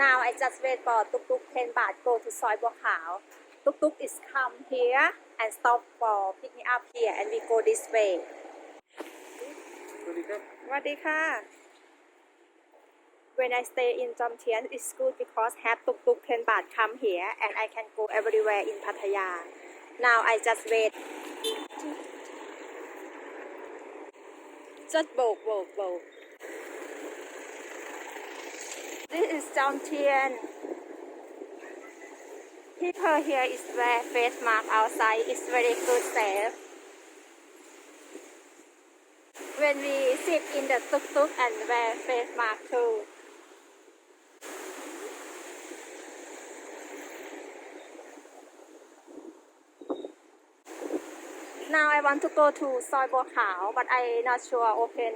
Now I just wait for tuk tuk 10 baht go to Soi Buakhao. Tuk tuk is come here and stop for pick me up here and we go this way. สวัสดีค่ะ When I stay in Jomtien it's good because have tuk tuk 10 baht come here and I can go everywhere in Pattaya. Now I just wait. Just boat. This is Jomtien. People here is wear face mask outside. It's very good safe. When we sit in the tuk-tuk and wear face mask too. Now I want to go to Soi Buakhao, but I not sure open.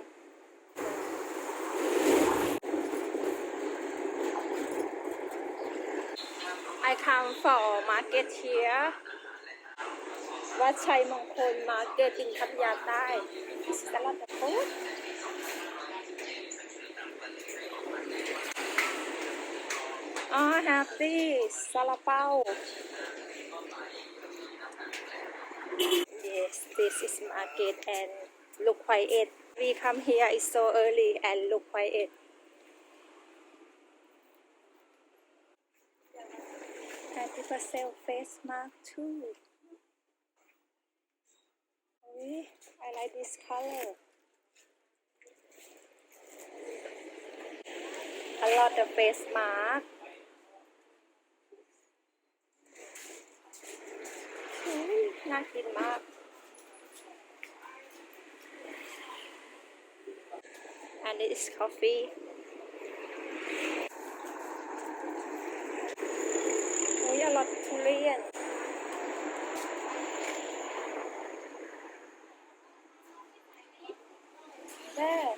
I come for market here. Wat Soi Buakhao Market in Pattaya Thai. This is a lot of food. Have this salapao. Yes, this is market and look quiet. We come here is so early and look quiet. And people sell face mask too. I like this color. A lot of face mask.น่ากินมาก And it is coffee. A lot of ทุเรียน There.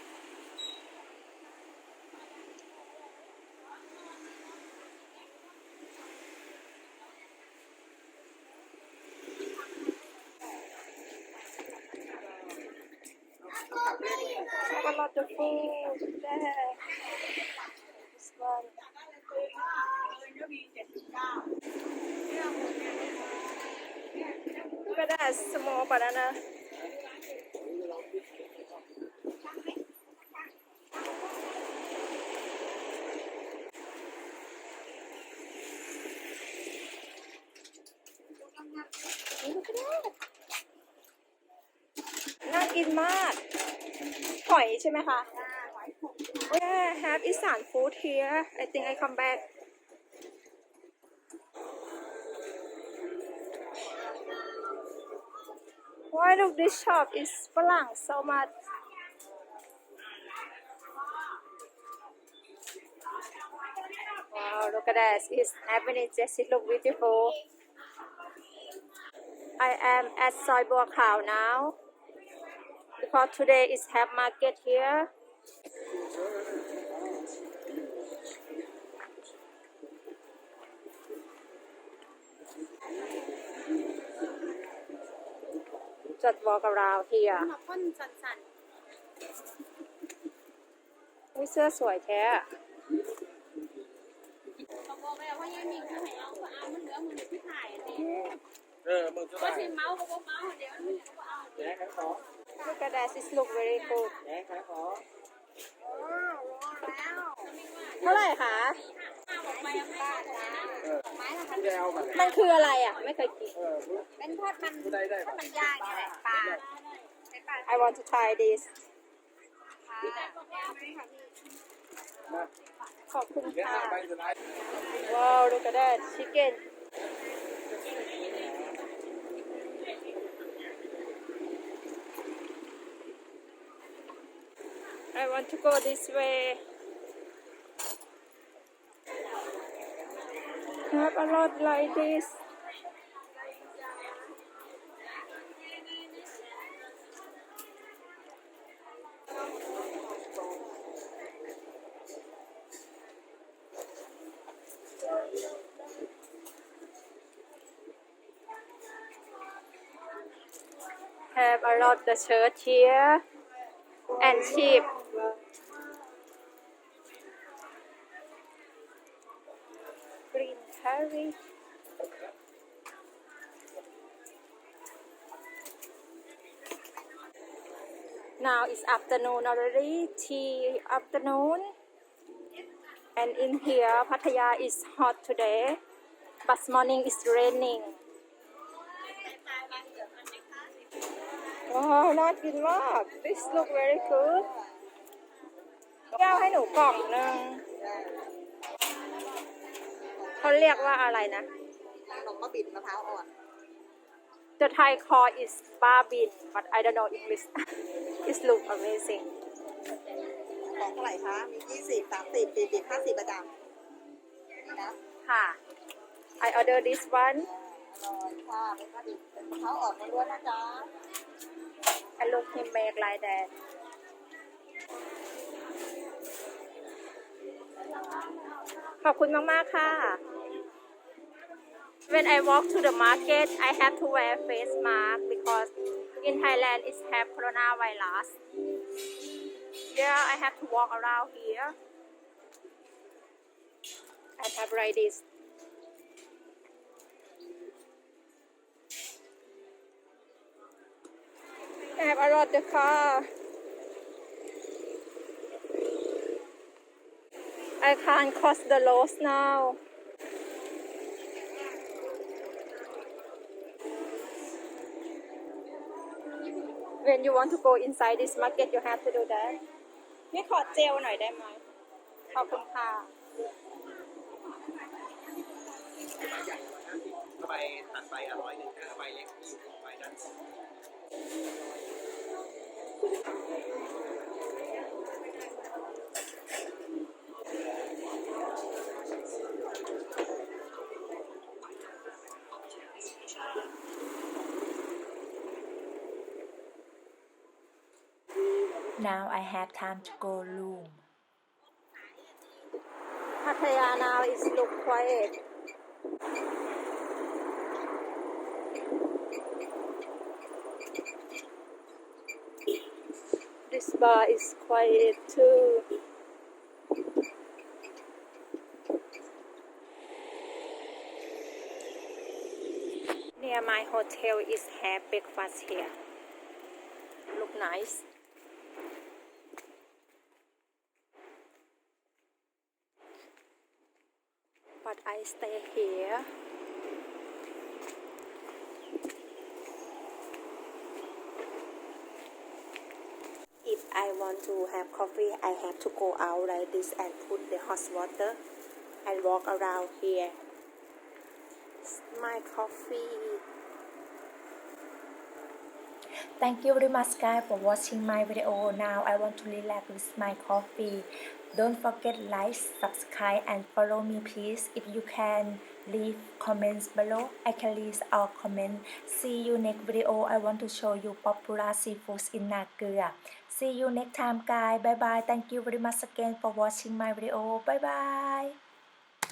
A lot of food there. This one. Look at that small banana. Look at that. น่ากินมากหอยใช่ไหมคะ Yeah, have Isan food here. I think I come back. Why look this shop is ฝรั่ง so much. Wow, look at that. It's happening. Just it look beautiful. I am at Soi Buakhao now. Because today is have market here. Just walk around here. เสื้อสวยแท้บอกแล้วว่ายังมีผู้ให้เอาก็เอามันเหลือมือที่ถ่ายนี่มึงจะได้ก็สิเมาก็บ่เมาเดี๋ยวมันก็เอาแหนขายของ Look at that, it look very good. แหนขายของเท่าไหร่คะมันคืออะไรอ่ะไม่เคยกินเป็นทอดมันย่างนี่แหละปลา I want to try this ขอบคุณค่ะ Wow, look at that chicken. I want to go this way. Have a lot like this. Have a lot of shirt here and cheap. curry. Now it's afternoon already, tea afternoon. And in here, Pattaya is hot today, but morning is raining. Wow, น่ากินมาก This look very good. แก้วให้หนูกล่องนึงเขาเรียกว่าอะไรนะขนมบ้าบินมะพร้าวอ่อน The Thai call is บ้าบิน but I don't know English. It look amazing. ของเท่าไหร่คะมี20 30 40 50ประจำนี่นะค่ะ I order this one. อร่อยค่ะเป็นบ้าบินเป็นมะพร้าวอ่อนล้วนๆนะจ๊ะ I look him make like that. ขอบคุณมากๆค่ะ When I walk to the market, I have to wear face mask because in Thailand it have coronavirus. Yeah, I have to walk around here. I have like this. I have a lot of car. I can't cross the road now. When you want to go inside this market, you have to do that. นี่ขอเจลหน่อยได้ไหมขอบคุณค่ะใบตัดใบ100ใบเล็กอยู่ใบนั้น Now I have time to go room. Pattaya now is look quiet. This bar is quiet too. Near my hotel is have breakfast here. Look nice. But I stay here. If I want to have coffee, I have to go out like this and put the hot water and walk around here. It's my coffee. Thank you very much guys for watching my video. Now I want to relax with my coffee. Don't forget like, subscribe and follow me please. If you can leave comments below, I can read all comments. See you next video. I want to show you popular seafoods in Nagoya. See you next time guys. Bye bye. Thank you very much again for watching my video. Bye bye.